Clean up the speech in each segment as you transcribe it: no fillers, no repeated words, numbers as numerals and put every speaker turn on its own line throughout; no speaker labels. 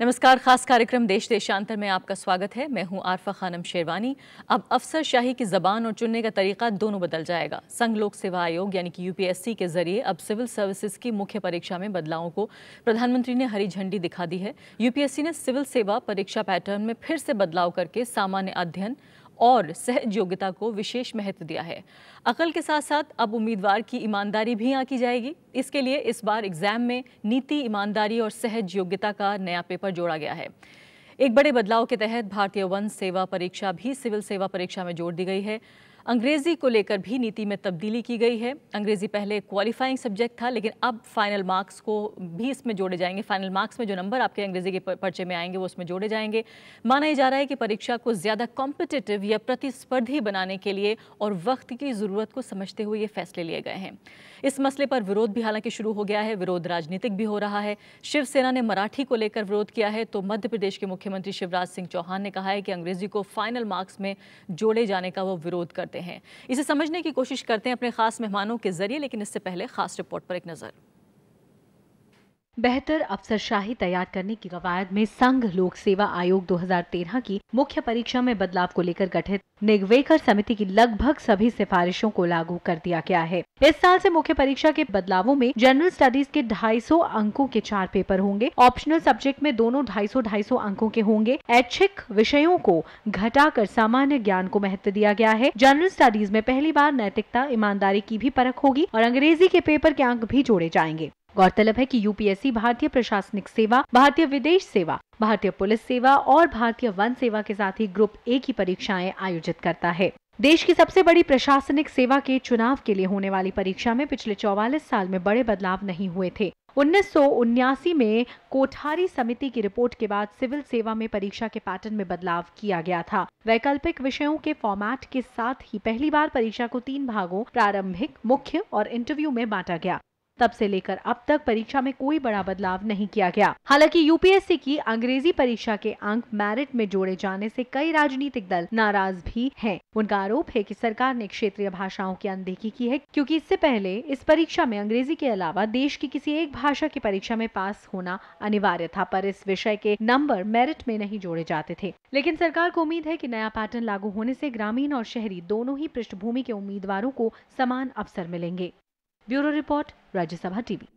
नमस्कार। खास कार्यक्रम देश देशांतर में आपका स्वागत है। मैं हूं आरफा खानम शेरवानी। अब अफसरशाही की जबान और चुनने का तरीका दोनों बदल जाएगा। संघ लोक सेवा आयोग यानी कि यूपीएससी के जरिए अब सिविल सर्विसेज की मुख्य परीक्षा में बदलावों को प्रधानमंत्री ने हरी झंडी दिखा दी है। यूपीएससी ने सिविल सेवा परीक्षा पैटर्न में फिर से बदलाव करके सामान्य अध्ययन और सहज योग्यता को विशेष महत्व दिया है। अकल के साथ साथ अब उम्मीदवार की ईमानदारी भी आंकी जाएगी। इसके लिए इस बार एग्जाम में नीति, ईमानदारी और सहज योग्यता का नया पेपर जोड़ा गया है। एक बड़े बदलाव के तहत भारतीय वन सेवा परीक्षा भी सिविल सेवा परीक्षा में जोड़ दी गई है। अंग्रेजी को लेकर भी नीति में तब्दीली की गई है। अंग्रेजी पहले क्वालिफाइंग सब्जेक्ट था, लेकिन अब फाइनल मार्क्स को भी इसमें जोड़े जाएंगे। फाइनल मार्क्स में जो नंबर आपके अंग्रेजी के पर्चे में आएंगे वो उसमें जोड़े जाएंगे। माना जा रहा है कि परीक्षा को ज़्यादा कॉम्पिटिटिव या प्रतिस्पर्धी बनाने के लिए और वक्त की ज़रूरत को समझते हुए ये फैसले लिए गए हैं। इस मसले पर विरोध भी हालांकि शुरू हो गया है। विरोध राजनीतिक भी हो रहा है। शिवसेना ने मराठी को लेकर विरोध किया है, तो मध्य प्रदेश के मुख्यमंत्री शिवराज सिंह चौहान ने कहा है कि अंग्रेजी को फाइनल मार्क्स में जोड़े जाने का वो विरोध करते हैं। इसे समझने की कोशिश करते हैं अपने खास मेहमानों के जरिए, लेकिन इससे पहले खास रिपोर्ट पर एक नजर।
बेहतर अफसरशाही तैयार करने की कवायद में संघ लोक सेवा आयोग 2013 की मुख्य परीक्षा में बदलाव को लेकर गठित निगवेकर समिति की लगभग सभी सिफारिशों को लागू कर दिया गया है। इस साल से मुख्य परीक्षा के बदलावों में जनरल स्टडीज के 250 अंकों के 4 पेपर होंगे। ऑप्शनल सब्जेक्ट में दोनों 250 अंकों के होंगे। ऐच्छिक विषयों को घटाकर सामान्य ज्ञान को महत्व दिया गया है। जनरल स्टडीज में पहली बार नैतिकता, ईमानदारी की भी परख होगी और अंग्रेजी के पेपर के अंक भी जोड़े जाएंगे। गौरतलब है कि यूपीएससी भारतीय प्रशासनिक सेवा, भारतीय विदेश सेवा, भारतीय पुलिस सेवा और भारतीय वन सेवा के साथ ही ग्रुप ए की परीक्षाएं आयोजित करता है। देश की सबसे बड़ी प्रशासनिक सेवा के चुनाव के लिए होने वाली परीक्षा में पिछले 44 साल में बड़े बदलाव नहीं हुए थे। 1979 में कोठारी समिति की रिपोर्ट के बाद सिविल सेवा में परीक्षा के पैटर्न में बदलाव किया गया था। वैकल्पिक विषयों के फॉर्मेट के साथ ही पहली बार परीक्षा को 3 भागों, प्रारंभिक, मुख्य और इंटरव्यू में बांटा गया। तब से लेकर अब तक परीक्षा में कोई बड़ा बदलाव नहीं किया गया। हालांकि यूपीएससी की अंग्रेजी परीक्षा के अंक मेरिट में जोड़े जाने से कई राजनीतिक दल नाराज भी हैं। उनका आरोप है कि सरकार ने क्षेत्रीय भाषाओं की अनदेखी की है, क्योंकि इससे पहले इस परीक्षा में अंग्रेजी के अलावा देश की किसी एक भाषा की परीक्षा में पास होना अनिवार्य था, पर इस विषय के नंबर मेरिट में नहीं जोड़े जाते थे। लेकिन सरकार को उम्मीद है कि नया पैटर्न लागू होने से ग्रामीण और शहरी दोनों ही पृष्ठभूमि के उम्मीदवारों को समान अवसर मिलेंगे। Bureau report, Rajya Sabha TV.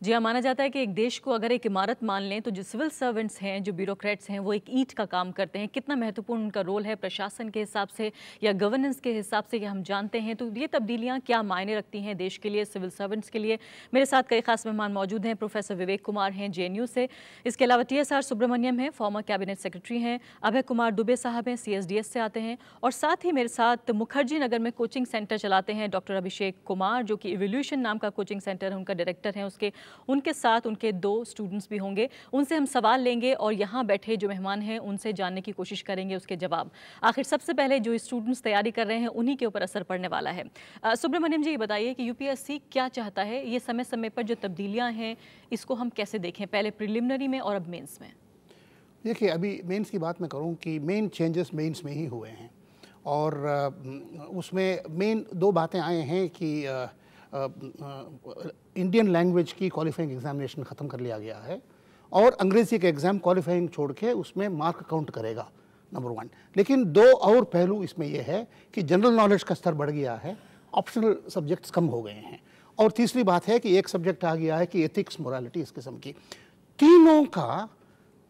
जी हाँ, माना जाता है कि एक देश को अगर एक इमारत मान लें तो जो सिविल सर्वेंट्स हैं, जो ब्यूरोक्रेट्स हैं, वो एक ईंट का काम करते हैं। कितना महत्वपूर्ण उनका रोल है प्रशासन के हिसाब से या गवर्नेंस के हिसाब से, हम जानते हैं। तो ये तब्दीलियाँ क्या मायने रखती हैं देश के लिए, सिविल सर्वेंट्स के लिए। मेरे साथ कई खास मेहमान मौजूद हैं। प्रोफेसर विवेक कुमार हैं जेएनयू से। इसके अलावा TSR सुब्रमण्यम हैं, फॉर्मर कैबिनेट सेक्रेटरी हैं। अभय कुमार दुबे साहब हैं, CSDS से आते हैं। और साथ ही मेरे साथ मुखर्जी नगर में कोचिंग सेंटर चलाते हैं डॉक्टर अभिषेक कुमार, जो कि इवोल्यूशन नाम का कोचिंग सेंटर है, उनका डायरेक्टर हैं। उनके साथ उनके 2 स्टूडेंट्स भी होंगे। उनसे हम सवाल लेंगे और यहाँ बैठे जो मेहमान हैं उनसे जानने की कोशिश करेंगे उसके जवाब। आखिर सबसे पहले जो स्टूडेंट्स तैयारी कर रहे हैं उन्हीं के ऊपर असर पड़ने वाला है। सुब्रमण्यम जी, ये बताइए कि यूपीएससी क्या चाहता है? ये समय समय पर जो तब्दीलियाँ हैं इसको हम कैसे देखें, पहले प्रिलिमिनरी में और अब मेंस में?
देखिए, अभी मेंस की बात मैं करूँ कि मेन चेंजेस मेंस में ही हुए हैं और उसमें मेन 2 बातें आए हैं कि इंडियन लैंग्वेज की क्वालिफाइंग एग्जामिनेशन ख़त्म कर लिया गया है और अंग्रेज़ी का एग्ज़ाम क्वालिफाइंग छोड़ के उसमें मार्क काउंट करेगा, नंबर 1। लेकिन 2 और पहलू इसमें यह है कि जनरल नॉलेज का स्तर बढ़ गया है, ऑप्शनल सब्जेक्ट्स कम हो गए हैं और तीसरी बात है कि एक सब्जेक्ट आ गया है कि एथिक्स, मोरालिटी, इस किस्म की। तीनों का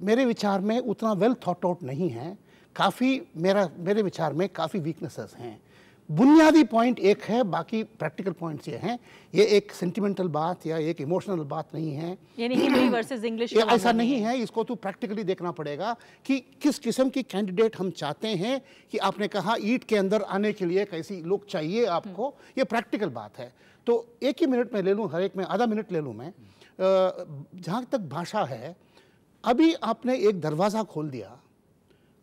मेरे विचार में उतना वेल थॉट आउट नहीं है। काफ़ी मेरे विचार में काफ़ी वीकनेसेस हैं। बुनियादी पॉइंट एक है, बाकी प्रैक्टिकल पॉइंट्स ये हैं। ये एक सेंटिमेंटल बात या एक इमोशनल बात नहीं है,
यानी हिंदी वर्सेस इंग्लिश
ऐसा नहीं है। इसको तो प्रैक्टिकली देखना पड़ेगा कि किस किस्म की कैंडिडेट हम चाहते हैं। कि आपने कहा ईंट के अंदर आने के लिए कैसी लोग चाहिए आपको, ये प्रैक्टिकल बात है। तो एक ही मिनट में ले लूँ, हर एक में आधा मिनट ले लूँ मैं। जहाँ तक भाषा है, अभी आपने एक दरवाज़ा खोल दिया।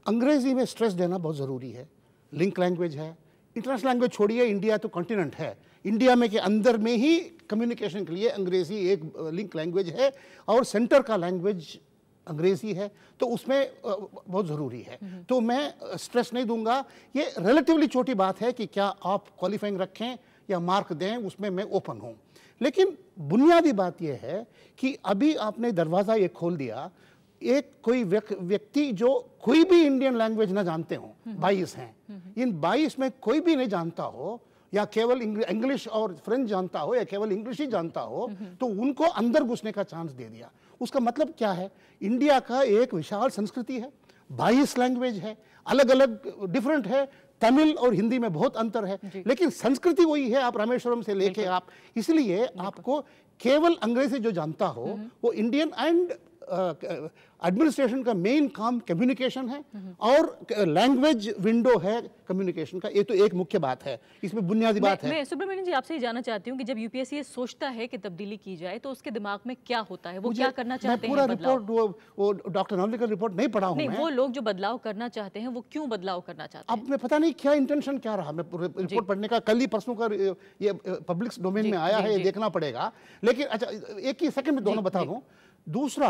अंग्रेज़ी में स्ट्रेस देना बहुत ज़रूरी है। लिंक लैंग्वेज है, इंटरनेशनल लैंग्वेज छोड़िए, इंडिया तो कॉन्टिनेंट है। इंडिया में के अंदर में ही कम्युनिकेशन के लिए अंग्रेज़ी एक लिंक लैंग्वेज है और सेंटर का लैंग्वेज अंग्रेज़ी है, तो उसमें बहुत ज़रूरी है। तो मैं स्ट्रेस नहीं दूंगा। ये रिलेटिवली छोटी बात है कि क्या आप क्वालिफाइंग रखें या मार्क दें, उसमें मैं ओपन हूँ। लेकिन बुनियादी बात यह है कि अभी आपने दरवाज़ा ये खोल दिया एक कोई व्यक्ति जो कोई भी इंडियन लैंग्वेज ना जानते हो, 22 हैं, इन 22 में कोई भी नहीं जानता हो या केवल इंग्लिश और फ्रेंच जानता हो या केवल इंग्लिश ही जानता हो, तो उनको अंदर घुसने का चांस दे दिया। उसका मतलब क्या है? इंडिया का एक विशाल संस्कृति है, 22 लैंग्वेज है, अलग अलग डिफरेंट है, तमिल और हिंदी में बहुत अंतर है, लेकिन संस्कृति वही है। आप रामेश्वरम से लेके आप, इसलिए आपको केवल अंग्रेजी जो जानता हो वो इंडियन एंड एडमिनिस्ट्रेशन का मेन काम कम्युनिकेशन है और लैंग्वेज विंडो है कम्युनिकेशन का। ये तो एक मुख्य बात है, इसमें बुनियादी बात है।
मैं सुब्रमण्यम जी आपसे ये जानना चाहती हूँ कि जब यूपीएससी ये सोचता है कि तब्दीली की जाए तो उसके दिमाग में क्या होता है, वो क्या करना चाहते हैं?
पूरा रिपोर्ट वो डॉक्टर नवली का रिपोर्ट नहीं पढ़ा हूँ।
नहीं, वो लोग जो बदलाव करना चाहते हैं वो क्यों बदलाव करना चाहते हैं?
अब मैं पता नहीं क्या इंटेंशन क्या रहा, मैं रिपोर्ट पढ़ने का कल ही परसों का ये पब्लिक डोमेन में आया है, ये देखना पड़ेगा। लेकिन अच्छा, एक ही सेकंड में दोनों बता दूं। दूसरा,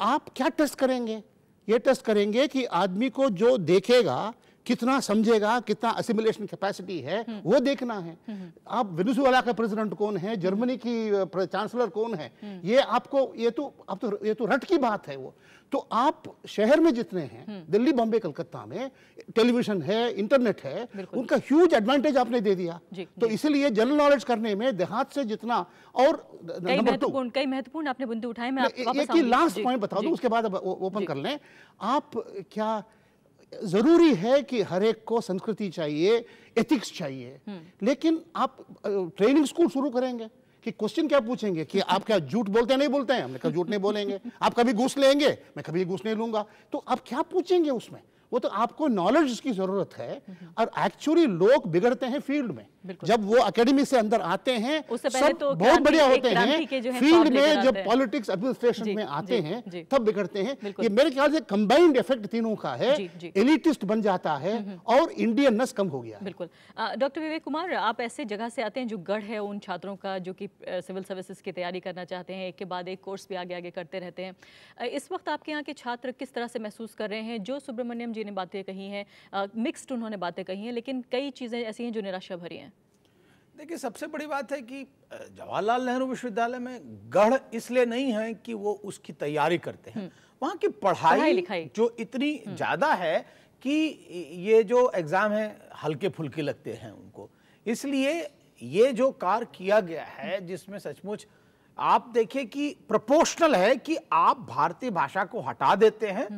आप क्या टेस्ट करेंगे? ये टेस्ट करेंगे कि आदमी को जो देखेगा कितना समझेगा, कितना असिमिलेशन कैपेसिटी है, वो देखना है। आप वेनेजुएला का प्रेसिडेंट कौन है, जर्मनी की चांसलर कौन है, ये आपको ये तो रट की बात है वो। तो आप शहर में जितने हैं, दिल्ली, बॉम्बे, कलकत्ता में टेलीविजन है, इंटरनेट है, उनका ह्यूज एडवांटेज आपने दे दिया। तो इसलिए जनरल नॉलेज करने में देहात से जितना और
कई महत्वपूर्ण आपने बिंदु उठाए। मैं
एक ही लास्ट पॉइंट बता दूं, उसके बाद ओपन कर लें। आप क्या जरूरी है कि हर एक को संस्कृति चाहिए, एथिक्स चाहिए, लेकिन आप ट्रेनिंग स्कूल शुरू करेंगे कि क्वेश्चन क्या पूछेंगे कि आप क्या झूठ बोलते हैं? नहीं बोलते हैं, हमने कहा झूठ नहीं बोलेंगे। आप कभी घूस लेंगे? मैं कभी घूस नहीं लूंगा। तो आप क्या पूछेंगे उसमें? वो तो आपको नॉलेज की जरूरत है। और एक्चुअली लोग बिगड़ते हैं फील्ड में, जब वो एकेडमी से अंदर आते हैं सब तो बहुत बढ़िया होते हैं, फील्ड में जब पॉलिटिक्स एडमिनिस्ट्रेशन में आते हैं तब बिगड़ते हैं। ये मेरे ख्याल से कंबाइंड इफेक्ट तीनों का है, एलिटिस्ट बन जाता है और इंडियननेस कम हो गया।
बिल्कुल। डॉक्टर विवेक कुमार, आप ऐसे जगह से आते हैं जो गढ़ है उन छात्रों का जो कि सिविल सर्विसेज की तैयारी करना चाहते हैं, एक के बाद एक कोर्स भी आगे आगे करते रहते हैं। इस वक्त आपके यहाँ के छात्र किस तरह से महसूस कर रहे हैं? जो सुब्रमण्यम जी ने बातें कही हैं, मिक्स्ड उन्होंने बातें कही हैं, लेकिन कई चीज़ें ऐसी हैं जो निराशा भरी हैं।
देखिए, सबसे बड़ी बात है कि जवाहरलाल नेहरू विश्वविद्यालय में गढ़ इसलिए नहीं है कि वो उसकी तैयारी करते हैं, वहाँ की पढ़ाई लिखाई जो इतनी ज़्यादा है कि ये जो एग्ज़ाम है हल्के फुल्के लगते हैं उनको। इसलिए ये जो कार्य किया गया है जिसमें सचमुच आप देखिए कि प्रोपोर्शनल है कि आप भारतीय भाषा को हटा देते हैं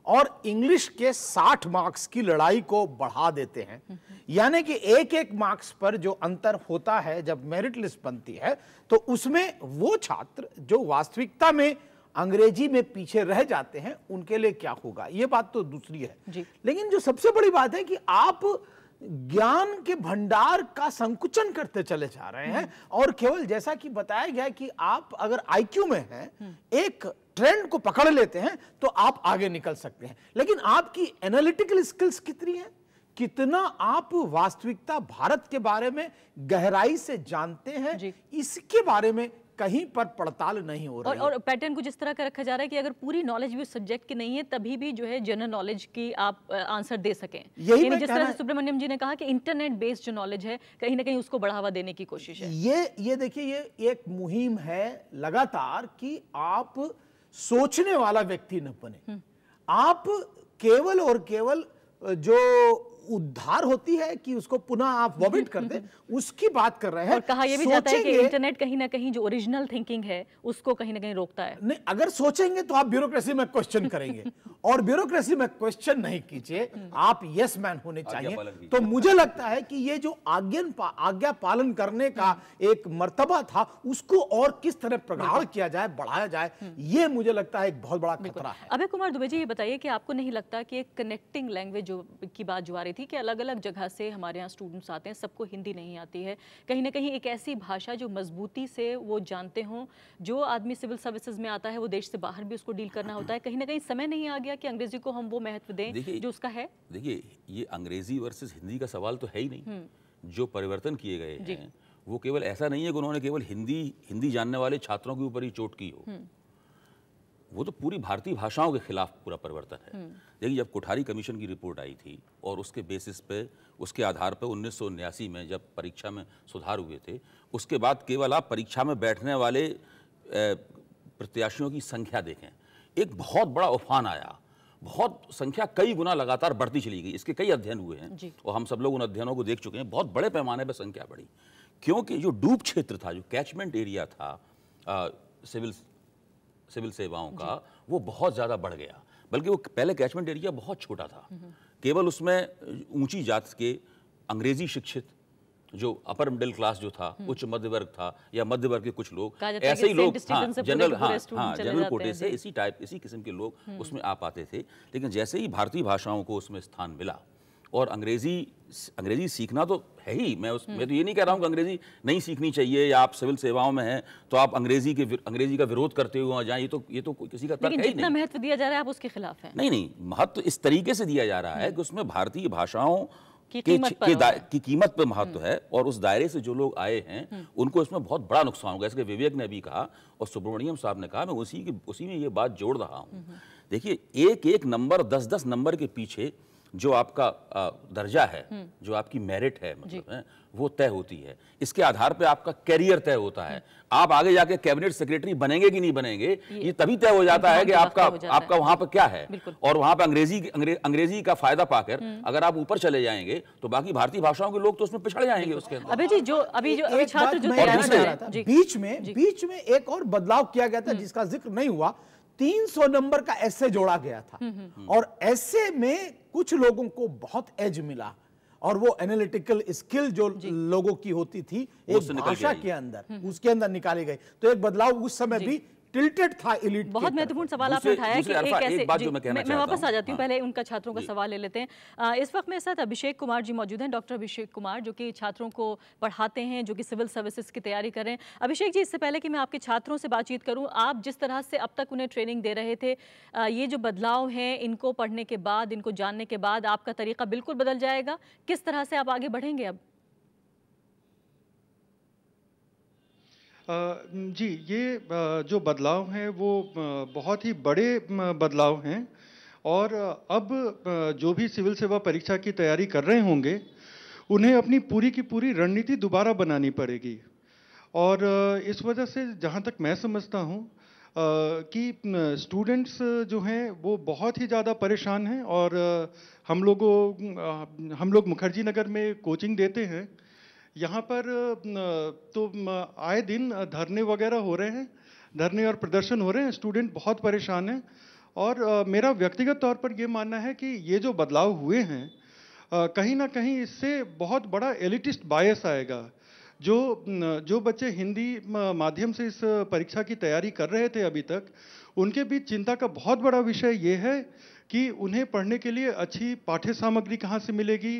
और इंग्लिश के 60 मार्क्स की लड़ाई को बढ़ा देते हैं। यानी कि एक एक मार्क्स पर जो अंतर होता है जब मेरिट लिस्ट बनती है, तो उसमें वो छात्र जो वास्तविकता में अंग्रेजी में पीछे रह जाते हैं उनके लिए क्या होगा, ये बात तो दूसरी है। लेकिन जो सबसे बड़ी बात है कि आप ज्ञान के भंडार का संकुचन करते चले जा रहे हैं और केवल जैसा कि बताया गया कि आप अगर आईक्यू में हैं, एक ट्रेंड को पकड़ लेते हैं तो आप आगे निकल सकते हैं। लेकिन आपकी एनालिटिकल स्किल्स कितनी है, कितना आप वास्तविकता भारत के बारे में गहराई से जानते हैं, इसके बारे में कहीं पर पड़ताल नहीं हो रही है।
और पैटर्न कुछ इस तरह का रखा जा रहा है कि अगर पूरी नॉलेज भी उस सब्जेक्ट की नहीं है तभी भी जो है जनरल नॉलेज की आप आंसर दे सकें।
यही
जिस तरह से सुब्रमण्यम जी ने कहा कि इंटरनेट बेस्ड जो नॉलेज है कहीं ना कहीं उसको बढ़ावा देने की कोशिश है।
ये देखिए, ये एक मुहिम है लगातार कि आप सोचने वाला व्यक्ति न बने, आप केवल और केवल जो उद्धार होती है कि उसको पुनः आप वॉमिट कर दें, उसकी बात कर रहे हैं।
और कहा यह भी जाता है कि इंटरनेट कहीं ना कहीं जो ओरिजिनल थिंकिंग है उसको कहीं ना कहीं रोकता है।
नहीं, अगर सोचेंगे तो आप ब्यूरोक्रेसी में क्वेश्चन करेंगे और ब्यूरोक्रेसी में क्वेश्चन नहीं कीजिए, आप यस मैन होने चाहिए। तो मुझे लगता है कि ये जो आज्ञा पालन करने का एक मर्तबा था उसको और किस तरह प्रगाढ़ किया जाए, बढ़ाया जाए, ये मुझे लगता है एक बहुत बड़ा खतरा है।
अभय कुमार दुबे जी, ये बताइए कि आपको नहीं लगता कि एक कनेक्टिंग लैंग्वेज की बात जो आ रही थी कि अलग अलग जगह से हमारे यहाँ स्टूडेंट्स आते हैं, सबको हिंदी नहीं आती है, कहीं ना कहीं एक ऐसी भाषा जो मजबूती से वो जानते हों, जो आदमी सिविल सर्विसेज में आता है वो देश से बाहर भी उसको डील करना होता है, कहीं ना कहीं समय नहीं आ गया कि अंग्रेजी को हम वो महत्व दें जो उसका है?
देखिए, ये अंग्रेजी वर्सेस हिंदी का सवाल तो है ही नहीं। जो परिवर्तन किए गए हैं वो केवल ऐसा नहीं है कि उन्होंने केवल हिंदी जानने वाले छात्रों के ऊपर ही चोट की हो, वो तो पूरी भारतीय भाषाओं के खिलाफ पूरा परिवर्तन है। देखिए, जब कोठारी कमीशन की रिपोर्ट आई थी और उसके बेसिस पे, उसके आधार पर 1979 में जब परीक्षा में सुधार हुए थे, उसके बाद केवल आप परीक्षा में बैठने वाले प्रत्याशियों की संख्या देखें, एक बहुत बड़ा उफान आया, बहुत संख्या कई गुना लगातार बढ़ती चली गई। इसके कई अध्ययन हुए हैं और हम सब लोग उन अध्ययनों को देख चुके हैं। बहुत बड़े पैमाने पर संख्या बढ़ी, क्योंकि जो डूब क्षेत्र था, जो कैचमेंट एरिया था सिविल सेवाओं का, वो बहुत ज़्यादा बढ़ गया। बल्कि वो पहले कैचमेंट एरिया बहुत छोटा था, केवल उसमें ऊंची जाति के अंग्रेजी शिक्षित, जो अपर मिडिल क्लास जो था, उच्च मध्य वर्ग था, या मध्य वर्ग के कुछ लोग, ऐसे ही लोग, जनरल कोटे से इसी किस्म के लोग उसमें आ पाते थे। लेकिन जैसे ही भारतीय भाषाओं को उसमें स्थान मिला, और अंग्रेजी सीखना तो है ही, मैं तो ये नहीं कह रहा हूँ कि अंग्रेजी नहीं सीखनी चाहिए, या आप सिविल सेवाओं में हैं तो आप अंग्रेजी का विरोध करते हुए जाएं, ये तो किसी का तर्क है ही नहीं।
जितना महत्व दिया जा रहा है आप उसके खिलाफ हैं।
नहीं, महत्व इस तरीके से दिया जा रहा है कि उसमें भारतीय भाषाओं की कीमत पर महत्व है, और उस दायरे से जो लोग आए हैं उनको इसमें बहुत बड़ा नुकसान होगा। इसके विवेक ने भी कहा और सुब्रमण्यम साहब ने कहा, मैं उसी में ये बात जोड़ रहा हूँ। देखिए, एक नंबर 10 नंबर के पीछे जो आपका दर्जा है, जो आपकी मेरिट है, मतलब है, वो तय होती है। इसके आधार पे आपका कैरियर तय होता है। आप आगे जाके कैबिनेट सेक्रेटरी बनेंगे कि नहीं बनेंगे, ये तभी तय हो जाता है कि आपका वहां पर क्या है। और वहां पर अंग्रेजी का फायदा पाकर अगर आप ऊपर चले जाएंगे तो बाकी भारतीय भाषाओं के लोग तो उसमें पिछड़ जाएंगे उसके अंदर।
अभी छात्र जो
बीच में एक और बदलाव किया गया था जिसका जिक्र नहीं हुआ। 300 नंबर का एसे जोड़ा गया था, और एसे में कुछ लोगों को बहुत एज मिला, और वो एनालिटिकल स्किल जो लोगों की होती थी एक भाषा के अंदर, उसके अंदर निकाली गई। तो एक बदलाव उस समय भी टिल्टेड था एलीट।
बहुत महत्वपूर्ण सवाल आपने उठाया कि एक ऐसे, मैं वापस आ जाती हूँ, पहले उनका छात्रों का सवाल ले लेते हैं। इस वक्त मेरे साथ अभिषेक कुमार जी मौजूद हैं, डॉक्टर अभिषेक कुमार, जो कि छात्रों को पढ़ाते हैं, जो कि सिविल सर्विसेज की तैयारी कर रहे हैं। अभिषेक जी, इससे पहले कि मैं आपके छात्रों से बातचीत करूँ, आप जिस तरह से अब तक उन्हें ट्रेनिंग दे रहे थे, ये जो बदलाव हैं, इनको पढ़ने के बाद, इनको जानने के बाद आपका तरीका बिल्कुल बदल जाएगा। किस तरह से आप आगे बढ़ेंगे अब?
जी, ये जो बदलाव हैं वो बहुत ही बड़े बदलाव हैं, और अब जो भी सिविल सेवा परीक्षा की तैयारी कर रहे होंगे उन्हें अपनी पूरी की पूरी रणनीति दोबारा बनानी पड़ेगी। और इस वजह से जहाँ तक मैं समझता हूँ कि स्टूडेंट्स जो हैं वो बहुत ही ज़्यादा परेशान हैं, और हम लोग मुखर्जी नगर में कोचिंग देते हैं। यहाँ पर तो आए दिन धरने वगैरह हो रहे हैं, धरने और प्रदर्शन हो रहे हैं, स्टूडेंट बहुत परेशान हैं। और मेरा व्यक्तिगत तौर पर ये मानना है कि ये जो बदलाव हुए हैं, कहीं ना कहीं इससे बहुत बड़ा एलिटिस्ट बायस आएगा। जो बच्चे हिंदी माध्यम से इस परीक्षा की तैयारी कर रहे थे अभी तक, उनके बीच चिंता का बहुत बड़ा विषय ये है कि उन्हें पढ़ने के लिए अच्छी पाठ्य सामग्री कहाँ से मिलेगी।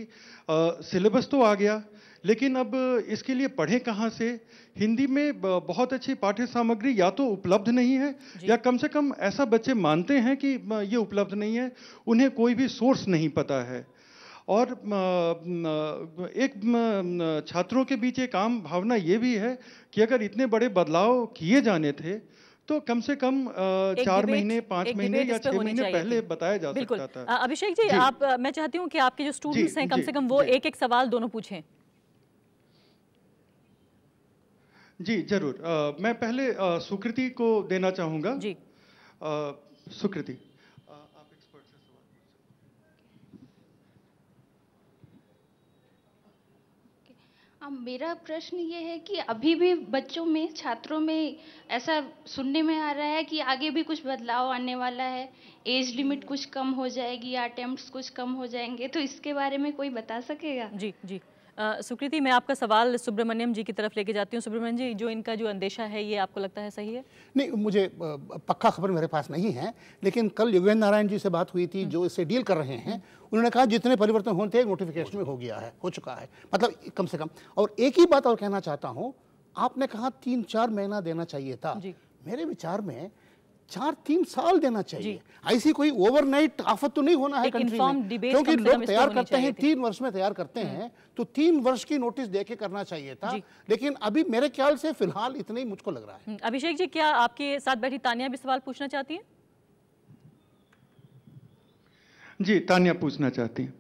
सिलेबस तो आ गया, लेकिन अब इसके लिए पढ़ें कहाँ से। हिंदी में बहुत अच्छी पाठ्य सामग्री या तो उपलब्ध नहीं है, या कम से कम ऐसा बच्चे मानते हैं कि ये उपलब्ध नहीं है, उन्हें कोई भी सोर्स नहीं पता है। और एक छात्रों के बीच एक आम भावना ये भी है कि अगर इतने बड़े बदलाव किए जाने थे तो कम से कम 4 महीने 5 महीने या 6 महीने पहले बताया जा सकता था।
अभिषेक जी, मैं चाहती हूँ कि आपके जो स्टूडेंट्स हैं कम से कम वो एक सवाल दोनों पूछें।
जी जरूर। मैं पहले सुकृति को देना चाहूँगा।
जी
सुकृति, आप एक्सपर्ट से सवाल पूछ सकते हैं।
मेरा प्रश्न ये है कि अभी भी बच्चों में, छात्रों में ऐसा सुनने में आ रहा है कि आगे भी कुछ बदलाव आने वाला है, एज लिमिट कुछ कम हो जाएगी या अटेम्प्ट्स कुछ कम हो जाएंगे, तो इसके बारे में कोई बता सकेगा?
जी जी। सुकृति, मैं आपका सवाल सुब्रमण्यम जी की तरफ लेके जाती हूँ। सुब्रमण्यम जी, जो इनका जो अंदेशा है, ये आपको लगता है सही है?
नहीं, मुझे पक्का खबर मेरे पास नहीं है, लेकिन कल योगेंद्र नारायण जी से बात हुई थी जो इससे डील कर रहे हैं। उन्होंने कहा जितने परिवर्तन होते हैं नोटिफिकेशन में हो चुका है, मतलब कम से कम। और एक ही बात और कहना चाहता हूँ, आपने कहा 3-4 महीना देना चाहिए था। मेरे विचार में 4-3 साल देना चाहिए। ऐसी कोई ओवरनाइट आफत तो नहीं होना है कंट्री में, क्योंकि लोग तैयार करते हैं 3 वर्ष में तैयार करते हैं, तो 3 वर्ष की नोटिस देके करना चाहिए था। लेकिन अभी मेरे ख्याल से फिलहाल इतना ही मुझको लग रहा है।
अभिषेक जी, क्या आपके साथ बैठी तानिया भी सवाल पूछना चाहती हैं?
जी, तानिया पूछना चाहती हैं।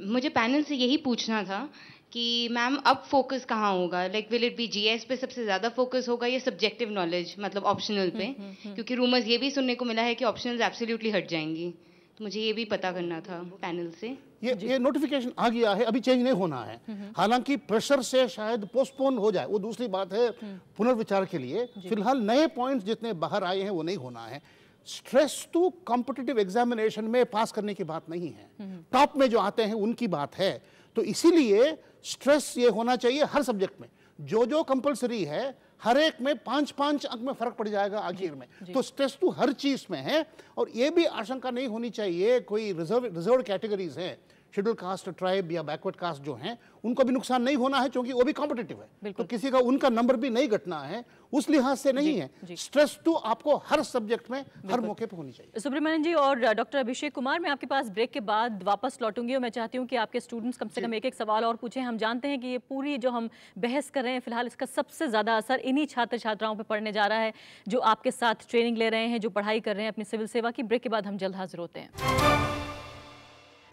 मुझे पैनल से यही पूछना था कि मैम अब फोकस कहाँ होगा, like will it be GS पे सबसे ज़्यादा फोकस होगा या सब्जेक्टिव नॉलेज मतलब ऑप्शनल पे, क्योंकि रूमर्स ये भी सुनने को मिला है कि ऑप्शनल्स एब्सोल्युटली हट जाएंगी, तो मुझे ये भी पता करना था पैनल से।
ये नोटिफिकेशन आ गया है, अभी चेंज नहीं होना है, हालांकि प्रेशर से शायद पोस्टपोन हो जाए, वो दूसरी बात है पुनर्विचार के लिए। फिलहाल नए पॉइंट्स जितने बाहर आए हैं वो नहीं होना है। स्ट्रेस टू कॉम्पिटिटिव एग्जामिनेशन में पास करने की बात नहीं है, टॉप में जो आते हैं उनकी बात है। तो इसीलिए स्ट्रेस ये होना चाहिए हर सब्जेक्ट में, जो कंपलसरी है हर एक में 5-5 अंक में फर्क पड़ जाएगा आखिर में। तो स्ट्रेस तो हर चीज में है, और ये भी आशंका नहीं होनी चाहिए कोई रिजर्व कैटेगरीज हैं, शेड्यूल कास्ट, ट्राइब या बैकवर्ड कास्ट जो हैं, उनको भी नुकसान नहीं होना है, क्योंकि वो भी कॉम्पिटिटिव है, तो किसी का उनका नंबर भी नहीं घटना है, उस लिहाज से नहीं है। स्ट्रेस तो आपको हर सब्जेक्ट में हर मौके पर होनी चाहिए।
सुब्रमण्यन जी और डॉक्टर अभिषेक कुमार, मैं आपके पास ब्रेक के बाद वापस लौटूंगी और मैं चाहती हूँ कि आपके स्टूडेंट्स कम से कम एक सवाल और पूछें। हम जानते हैं कि ये पूरी जो हम बहस कर रहे हैं फिलहाल, इसका सबसे ज़्यादा असर इन्हीं छात्र छात्राओं पर पड़ने जा रहा है जो आपके साथ ट्रेनिंग ले रहे हैं, जो पढ़ाई कर रहे हैं अपनी सिविल सेवा की। ब्रेक के बाद हम जल्द हाजिर होते हैं।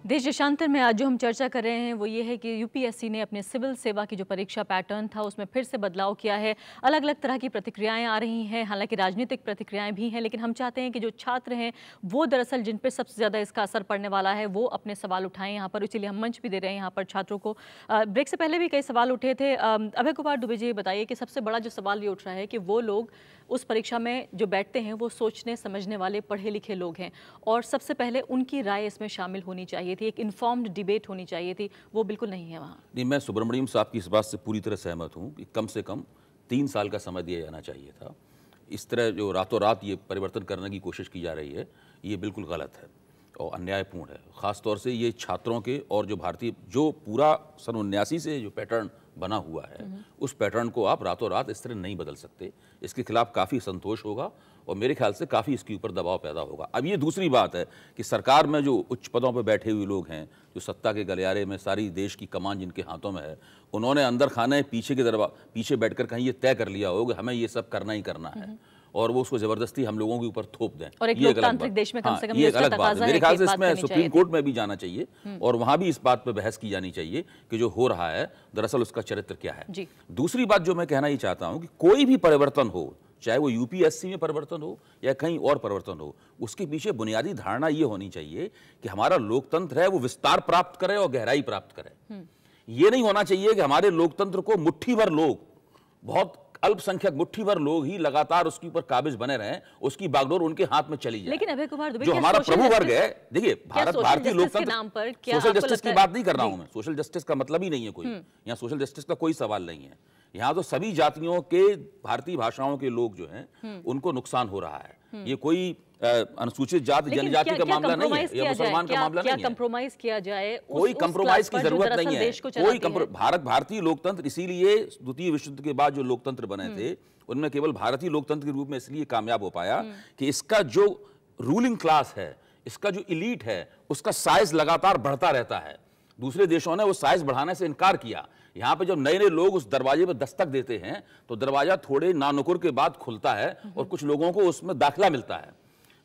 देश देशांतर में आज जो हम चर्चा कर रहे हैं वो ये है कि यूपीएससी ने अपने सिविल सेवा की जो परीक्षा पैटर्न था उसमें फिर से बदलाव किया है। अलग अलग तरह की प्रतिक्रियाएं आ रही हैं, हालांकि राजनीतिक प्रतिक्रियाएं भी हैं, लेकिन हम चाहते हैं कि जो छात्र हैं वो दरअसल जिन पर सबसे ज़्यादा इसका असर पड़ने वाला है वो अपने सवाल उठाएं यहाँ पर, इसीलिए हम मंच भी दे रहे हैं यहाँ पर छात्रों को। ब्रेक से पहले भी कई सवाल उठे थे। अभय कुमार दुबे जी बताइए कि सबसे बड़ा जो सवाल ये उठ रहा है कि वो लोग उस परीक्षा में जो बैठते हैं वो सोचने समझने वाले पढ़े लिखे लोग हैं, और सबसे पहले उनकी राय इसमें शामिल होनी चाहिए थी, एक इन्फॉर्म्ड डिबेट होनी चाहिए थी, वो बिल्कुल नहीं है वहाँ।
नहीं, मैं सुब्रमण्यम साहब की इस बात से पूरी तरह सहमत हूँ कि कम से कम 3 साल का समय दिया जाना चाहिए था। इस तरह जो रातों रात ये परिवर्तन करने की कोशिश की जा रही है, ये बिल्कुल गलत है और अन्यायपूर्ण है। ख़ासतौर से ये छात्रों के और जो भारतीय जो पूरा सन 79 से जो पैटर्न बना हुआ है उस पैटर्न को आप रातों रात इस तरह नहीं बदल सकते। इसके खिलाफ काफ़ी संतोष होगा और मेरे ख्याल से काफ़ी इसके ऊपर दबाव पैदा होगा। अब ये दूसरी बात है कि सरकार में जो उच्च पदों पर बैठे हुए लोग हैं, जो सत्ता के गलियारे में सारी देश की कमान जिनके हाथों में है, उन्होंने अंदर खाने पीछे बैठकर कहीं ये तय कर लिया होगा हमें ये सब करना ही करना है, और वो उसको जबरदस्ती हम लोगों के ऊपर थोप दें।
और एक लोकतांत्रिक देश में कम से कम ये
अलग बात है। मेरे ख्याल से इसमें सुप्रीम कोर्ट में भी जाना चाहिए और वहां भी इस बात पर बहस की जानी चाहिए कि जो हो रहा है दरअसल उसका चरित्र क्या है। दूसरी बात जो मैं कहना ही चाहता हूं कि कोई भी परिवर्तन हो, चाहे वो यूपीएससी में परिवर्तन हो या कहीं और परिवर्तन हो, उसके पीछे बुनियादी धारणा ये होनी चाहिए कि हमारा लोकतंत्र है वो विस्तार प्राप्त करे और गहराई प्राप्त करे। ये नहीं होना चाहिए कि हमारे लोकतंत्र को मुट्ठी भर लोग, बहुत अल्पसंख्यक मुट्ठी भर लोग ही लगातार उसके ऊपर काबिज बने रहें, उसकी बागडोर उनके हाथ में चली जाए।
लेकिन अभय कुमार दुबे,
जो हमारा प्रभु वर्ग है, देखिए भारतीय लोकतंत्र, सोशल जस्टिस की बात नहीं कर रहा हूं मैं, सोशल जस्टिस का मतलब ही नहीं है कोई, यहाँ सोशल जस्टिस का कोई सवाल नहीं है। यहाँ तो सभी जातियों के भारतीय भाषाओं के लोग जो हैं उनको नुकसान हो रहा है। ये कोई अनुसूचित जाति जनजाति का मामला नहीं है, या मुसलमान का मामला नहीं है।
कंप्रोमाइज किया जाए,
कोई कंप्रोमाइज की जरूरत नहीं है। कोई भारतीय लोकतंत्र, इसीलिए द्वितीय विश्व युद्ध के बाद जो लोकतंत्र बने थे उनमें केवल भारतीय लोकतंत्र के रूप में इसलिए कामयाब हो पाया कि इसका जो रूलिंग क्लास है, इसका जो इलीट है, उसका साइज लगातार बढ़ता रहता है। दूसरे देशों ने वो साइज बढ़ाने से इनकार किया। यहाँ पे जब नए नए लोग उस दरवाजे पर दस्तक देते हैं तो दरवाजा थोड़े नानुकुर के बाद खुलता है और कुछ लोगों को उसमें दाखिला मिलता है।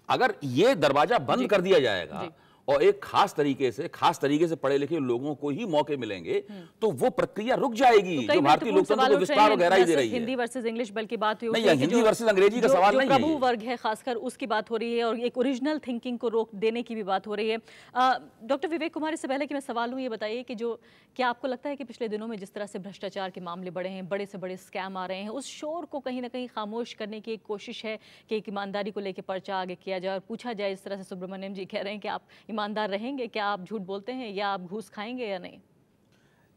अगर ये दरवाजा बंद कर दिया जाएगा और एक खास तरीके से पढ़े लिखे लोगों को ही मौके मिलेंगे तो वो प्रक्रिया रुक जाएगी जो भारतीय लोकतंत्र को विस्तार और गहराई दे रही है।
हिंदी वर्सेस इंग्लिश बल्कि बात हुई
नहीं, हिंदी वर्सेस अंग्रेजी का सवाल नहीं है।
प्रभु वर्ग है खासकर उसकी बात हो रही है और एक ओरिजिनल थिंकिंग को रोक देने की भी बात हो रही है। डॉक्टर विवेक कुमार, इससे पहले कि मैं सवाल लूँ, ये बताइए कि जो क्या आपको लगता है कि पिछले दिनों में जिस तरह से भ्रष्टाचार के मामले बढ़े हैं, बड़े से बड़े स्कैम आ रहे हैं, उस शोर को कहीं ना कहीं खामोश करने की एक कोशिश है कि एक ईमानदारी को लेकर पर्चा आगे किया जाए और पूछा जाए, इस तरह से सुब्रमण्यम जी कह रहे हैं कि आप ईमानदार रहेंगे, क्या आप झूठ बोलते हैं या आप घूस खाएंगे या नहीं?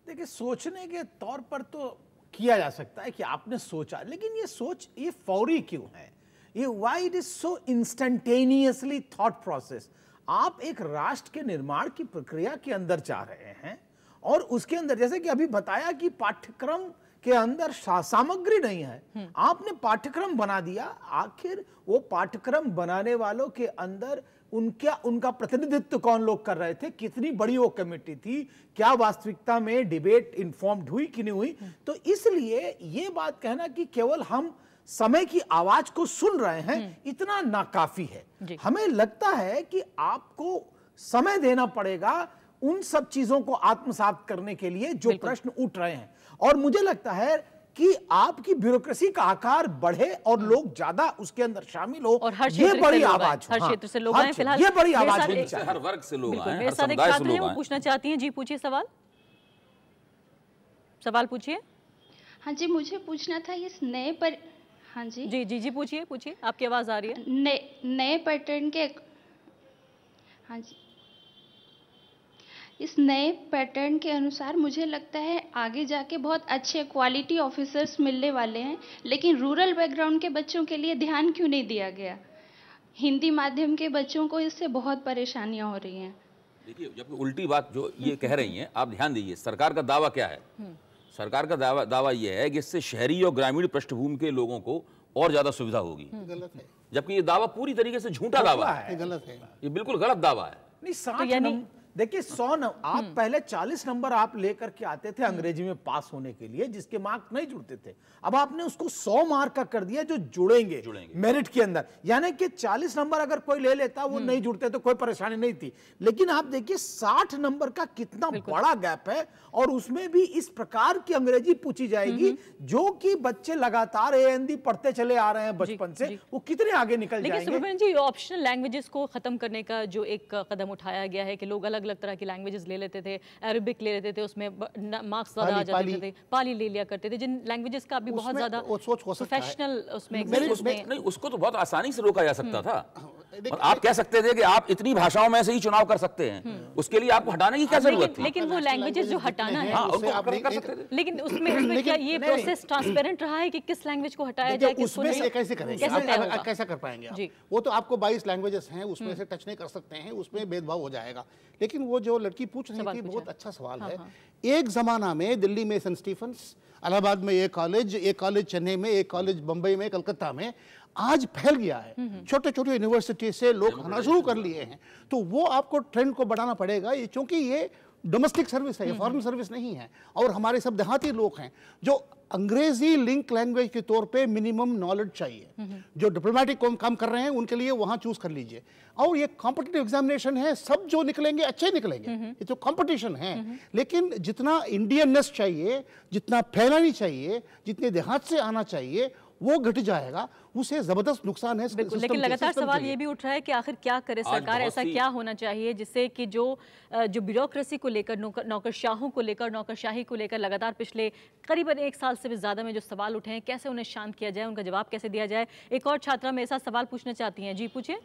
देखिए, सोचने के तौर पर तो किया जा सकता है कि आपने सोचा, लेकिन ये सोच ये फौरी क्यों है? ये why it is so instantaneously thought process. आप एक राष्ट्र के निर्माण की प्रक्रिया के अंदर जा रहे हैं और उसके अंदर, जैसे कि अभी बताया कि पाठ्यक्रम के अंदर सामग्री नहीं है, आपने पाठ्यक्रम बना दिया। आखिर वो पाठ्यक्रम बनाने वालों के अंदर उनका प्रतिनिधित्व कौन लोग कर रहे थे, कितनी बड़ी वो कमेटी थी, क्या वास्तविकता में डिबेट इन्फॉर्म्ड हुई कि नहीं हुई? तो इसलिए ये बात कहना कि केवल हम समय की आवाज को सुन रहे हैं, इतना नाकाफी है। हमें लगता है कि आपको समय देना पड़ेगा उन सब चीजों को आत्मसात करने के लिए जो प्रश्न उठ रहे हैं। और मुझे लगता है कि आपकी ब्यूरोक्रेसी का आकार बढ़े और लोग ज्यादा उसके अंदर शामिल हो,
और हर
ये बड़ी आवाज,
हर क्षेत्र से लोग आए। फिलहाल
ये बड़ी आवाज होनी चाहिए,
हर वर्ग से लोग आए,
मेरे
हर
साथ एक
समुदाय से
छात्र हैं,
लोग
वो
आए।
पूछना चाहती हैं। जी पूछिए, सवाल पूछिए।
हाँ जी, मुझे पूछना था इस नए पर, हाँ जी
जी जी जी पूछिए, आपकी आवाज आ रही है।
नए पैटर्न के, हाँ जी, इस नए पैटर्न के अनुसार मुझे लगता है आगे जाके बहुत अच्छे क्वालिटी ऑफिसर्स मिलने वाले हैं, लेकिन रूरल बैकग्राउंड के बच्चों के लिए ध्यान क्यों नहीं दिया गया? हिंदी माध्यम के बच्चों को इससे बहुत परेशानियां हो रही हैं।
देखिए, जब उल्टी बात जो ये कह रही हैं, आप ध्यान दीजिए, सरकार का दावा क्या है? सरकार का दावा ये है कि इससे शहरी और ग्रामीण पृष्ठभूमि के लोगों को और ज्यादा सुविधा होगी।
गलत है,
जबकि ये दावा पूरी तरीके से झूठा दावा है,
गलत है,
ये बिल्कुल गलत दावा है।
नहीं, 60 देखिए 100 आप पहले 40 नंबर आप लेकर के आते थे अंग्रेजी में पास होने के लिए, जिसके मार्क नहीं जुड़ते थे। अब आपने उसको 100 मार्क का कर दिया जो जुड़ेंगे मेरिट के अंदर, यानी कि 40 नंबर अगर कोई ले लेता वो नहीं जुड़ते तो कोई परेशानी नहीं थी। लेकिन आप देखिए 60 नंबर का कितना बड़ा गैप है, और उसमें भी इस प्रकार की अंग्रेजी पूछी जाएगी जो कि बच्चे लगातार AND पढ़ते चले आ रहे हैं बचपन से, वो कितने आगे निकल जाएंगे।
लेकिन सुब्रमण्यम जी, ऑप्शनल लैंग्वेजेस को खत्म करने का जो एक कदम उठाया गया है कि लोग अलग अलग तरह की लैंग्वेजेस ले लेते थे, अरबिक ले लेते थे, उसमें मार्क्स ज्यादा आ जाते थे, पाली ले लिया करते थे, जिन लैंग्वेजेस का भी बहुत ज्यादा प्रोफेशनल उसमें
नहीं, उसको तो बहुत आसानी से रोका जा सकता था। और आप कह सकते थे कि आप इतनी भाषाओं में से ही चुनाव कर सकते हैं, उसके लिए आपको हटाने की क्या जरूरत थी?
लेकिन वो लैंग्वेजेस जो हटाना है,
कर सकते थे।
लेकिन उसमें क्या ये प्रोसेस ट्रांसपेरेंट रहा है कि किस लैंग्वेज को हटाया जाए, किसको नहीं?
कैसे करेंगे, कैसे कर पाएंगे आप? वो तो आपको 22 लैंग्वेजेस हैं, उसमें से टच नहीं कर सकते हैं, उसमें भेदभाव हो जाएगा। लेकिन वो जो लड़की पूछ रही थी बहुत अच्छा सवाल है। एक जमाना में दिल्ली में सेंट स्टीफेंस, इलाहाबाद में एक कॉलेज चेन्नई में, एक कॉलेज बंबई में, कलकत्ता में, आज फैल गया है। छोटे छोटे यूनिवर्सिटी से लोग आना शुरू कर लिए हैं। तो वो आपको ट्रेंड को बढ़ाना पड़ेगा, ये क्योंकि ये डोमेस्टिक सर्विस है, ये फॉरेन सर्विस नहीं है। और हमारे सब देहाती लोग हैं जो अंग्रेजी लिंक लैंग्वेज के तौर पे मिनिमम नॉलेज चाहिए। जो डिप्लोमेटिक काम कर रहे हैं उनके लिए वहां चूज कर लीजिए। और ये कॉम्पिटिटिव एग्जामिनेशन है, सब जो निकलेंगे अच्छे निकलेंगे, ये तो कंपटीशन है। लेकिन जितना इंडियननेस चाहिए, जितना फैलानी चाहिए, जितने देहात से आना चाहिए, वो घट जाएगा, उसे जबरदस्त नुकसान है।
लेकिन लगातार सवाल ये भी उठ रहा है कि आखिर क्या करे सरकार, ऐसा क्या होना चाहिए जिससे कि जो ब्यूरोक्रेसी को लेकर, नौकरशाहों को लेकर, नौकरशाही को लेकर लगातार पिछले करीबन 1 साल से भी ज्यादा में जो सवाल उठे हैं, कैसे उन्हें शांत किया जाए, उनका जवाब कैसे दिया जाए। एक और छात्रा मेरे साथ सवाल पूछना चाहती हैं। जी पूछिए।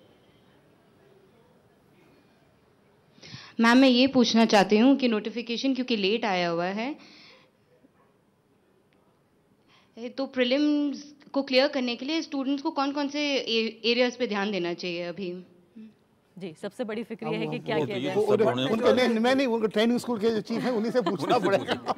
मैम, मैं ये पूछना चाहती हूँ कि नोटिफिकेशन क्योंकि लेट आया हुआ है, तो प्रीलिम्स को क्लियर करने के लिए स्टूडेंट्स को कौन कौन से एरियाज पे ध्यान देना चाहिए अभी?
जी, सबसे बड़ी फिक्र ये है कि क्या किया जाए।
मैं नहीं, उनको ट्रेनिंग स्कूल के जो चीफ है उन्हीं से पूछना पड़ेगा।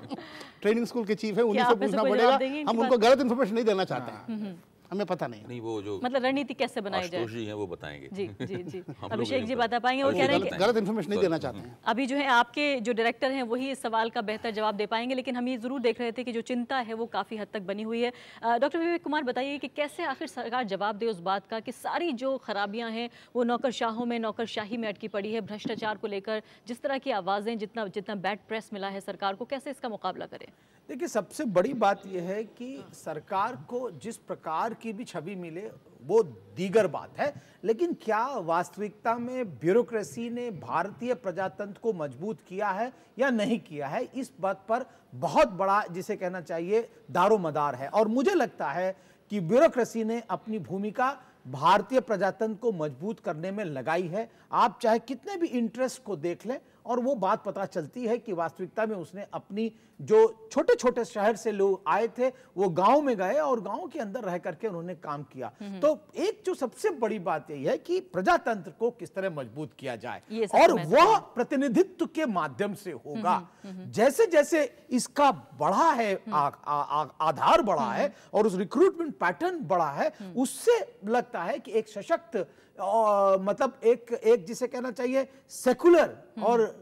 ट्रेनिंग स्कूल के चीफ है, उन्हीं से पूछना पड़ेगा। हम उनको गलत इन्फॉर्मेशन नहीं देना चाहते हैं, हमें पता नहीं
वो जो
मतलब रणनीति कैसे बनाई जाए
जी हैं वो बताएंगे।
जी जी जी अभिषेक जी बता पाएंगे? वो कह रहे हैं कि
गलत इन्फॉर्मेशन नहीं देना चाहते हैं।
अभी जो है आपके जो डायरेक्टर हैं वही इस सवाल का बेहतर जवाब दे पाएंगे, लेकिन हम ये जरूर देख रहे थे कि जो चिंता है वो काफी हद तक बनी हुई है। डॉक्टर विवेक कुमार, बताइए कि कैसे आखिर सरकार जवाब दे उस बात का कि सारी जो खराबियां हैं वो नौकरशाहों में, नौकरशाही में अटकी पड़ी है, भ्रष्टाचार को लेकर जिस तरह की आवाजें, जितना बैड प्रेस मिला है सरकार को, कैसे इसका मुकाबला करें?
देखिए, सबसे बड़ी बात यह है कि सरकार को जिस प्रकार की भी छवि मिले वो दीगर बात है, लेकिन क्या वास्तविकता में ब्यूरोक्रेसी ने भारतीय प्रजातंत्र को मजबूत किया है या नहीं किया है, इस बात पर बहुत बड़ा, जिसे कहना चाहिए, दारोमदार है। और मुझे लगता है कि ब्यूरोक्रेसी ने अपनी भूमिका भारतीय प्रजातंत्र को मजबूत करने में लगाई है। आप चाहे कितने भी इंटरेस्ट को देख लें और वो बात पता चलती है कि वास्तविकता में उसने अपनी जो छोटे छोटे शहर से लोग आए थे वो गांव में गए और गांव के अंदर रह करके उन्होंने काम किया। तो एक जो सबसे बड़ी बात यही है कि प्रजातंत्र को किस तरह मजबूत किया जाए, और वह प्रतिनिधित्व के माध्यम से होगा। जैसे जैसे इसका बढ़ा है, आधार बढ़ा है और उस रिक्रूटमेंट पैटर्न बढ़ा है, उससे लगता है कि एक सशक्त मतलब एक जिसे कहना चाहिए सेकुलर और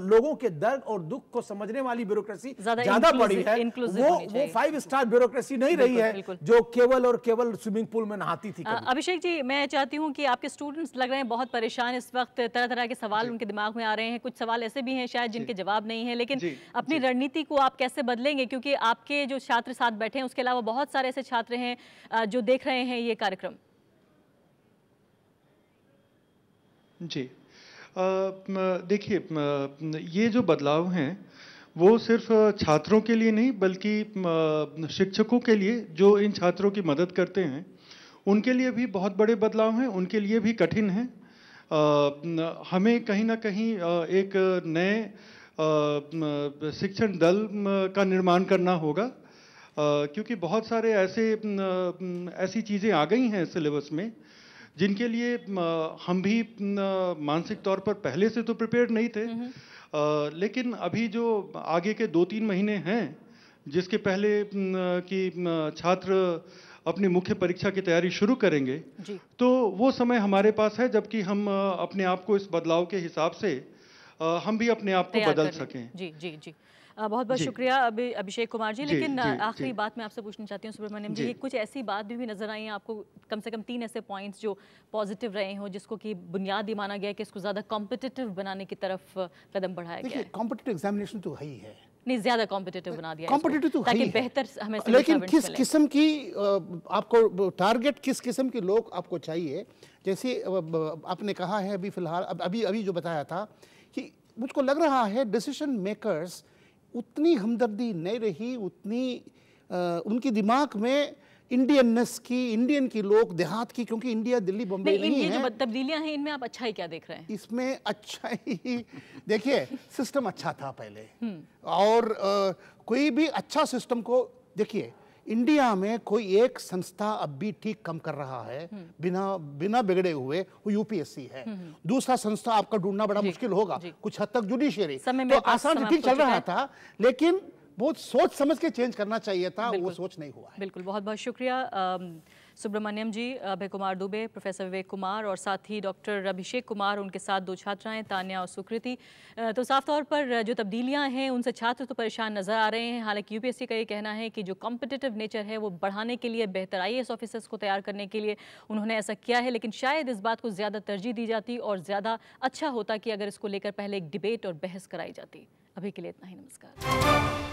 लोगों के दर्द और दुख को समझने वाली ब्यूरोक्रेसी ज्यादा बड़ी है, वो 5 स्टार ब्यूरोक्रेसी नहीं रही है जो केवल और केवल स्विमिंग पूल में नहाती थी।
अभिषेक जी, मैं चाहती हूँ कि आपके स्टूडेंट्स लग रहे हैं बहुत परेशान इस वक्त, तरह तरह के सवाल उनके दिमाग में आ रहे हैं, कुछ सवाल ऐसे भी हैं शायद जिनके जवाब नहीं है, लेकिन अपनी रणनीति को आप कैसे बदलेंगे, क्योंकि आपके जो छात्र साथ बैठे हैं उसके अलावा बहुत सारे ऐसे छात्र हैं जो देख रहे हैं ये कार्यक्रम।
जी देखिए, ये जो बदलाव हैं वो सिर्फ छात्रों के लिए नहीं बल्कि शिक्षकों के लिए जो इन छात्रों की मदद करते हैं उनके लिए भी बहुत बड़े बदलाव हैं, उनके लिए भी कठिन हैं। हमें कहीं ना कहीं एक नए शिक्षण दल का निर्माण करना होगा, क्योंकि बहुत सारे ऐसी चीज़ें आ गई हैं सिलेबस में जिनके लिए हम भी मानसिक तौर पर पहले से तो प्रिपेयर्ड नहीं थे, लेकिन अभी जो आगे के 2-3 महीने हैं जिसके पहले कि छात्र अपनी मुख्य परीक्षा की तैयारी शुरू करेंगे, तो वो समय हमारे पास है जबकि हम अपने आप को इस बदलाव के हिसाब से हम भी अपने आप को बदल सकें।
जी जी जी, बहुत बहुत शुक्रिया अभिषेक कुमार जी। लेकिन आखिरी बात मैं आपसे पूछना चाहती हूँ सुब्रमण्यम जी, कुछ ऐसी बात भी नजर आई है आपको, कम से कम 3 ऐसे पॉइंट्स जो पॉजिटिव रहे हो जिसको कि बुनियाद ही माना गया कि इसको ज्यादा कॉम्पिटिटिव बनाने की तरफ कदम बढ़ाया गया है?
कॉम्पिटिटिव एग्जामिनेशन तो है ही है,
नहीं ज्यादा कॉम्पिटिटिव बना दिया
कॉम्पिटिटिव तो
ताकि बेहतर हमें,
लेकिन किस किस्म की आपको टारगेट, किस किस्म के लोग आपको चाहिए। जैसे आपने कहा है अभी फिलहाल अभी जो बताया था कि मुझको लग रहा है डिसीजन मेकर्स उतनी हमदर्दी नहीं रही, उतनी उनके दिमाग में इंडियननेस की, इंडियन की लोग देहात की, क्योंकि इंडिया दिल्ली बम्बई नहीं है।
जो तब्दीलियां हैं इनमें आप अच्छा ही क्या देख रहे हैं?
इसमें अच्छा ही देखिए, सिस्टम अच्छा था पहले, और कोई भी अच्छा सिस्टम को देखिए, इंडिया में कोई एक संस्था अब भी ठीक काम कर रहा है बिना बिगड़े हुए, वो यूपीएससी है। दूसरा संस्था आपका ढूंढना बड़ा मुश्किल होगा, कुछ हद तक जुडिशियरी तो आसान से ठीक चल रहा था, लेकिन बहुत सोच समझ के चेंज करना चाहिए था, वो सोच नहीं हुआ है।
बिल्कुल, बहुत बहुत शुक्रिया सुब्रमण्यम जी, अभय कुमार दुबे, प्रोफेसर विवेक कुमार और साथ ही डॉक्टर अभिषेक कुमार, उनके साथ 2 छात्राएं तान्या और सुकृति। तो साफ तौर पर जो तब्दीलियां हैं उनसे छात्र तो परेशान नजर आ रहे हैं। हालांकि यूपीएससी का ये कहना है कि जो कॉम्पिटिटिव नेचर है वो बढ़ाने के लिए, बेहतर आईएएस ऑफिसर्स को तैयार करने के लिए उन्होंने ऐसा किया है, लेकिन शायद इस बात को ज़्यादा तरजीह दी जाती और ज़्यादा अच्छा होता कि अगर इसको लेकर पहले एक डिबेट और बहस कराई जाती। अभी के लिए इतना ही, नमस्कार।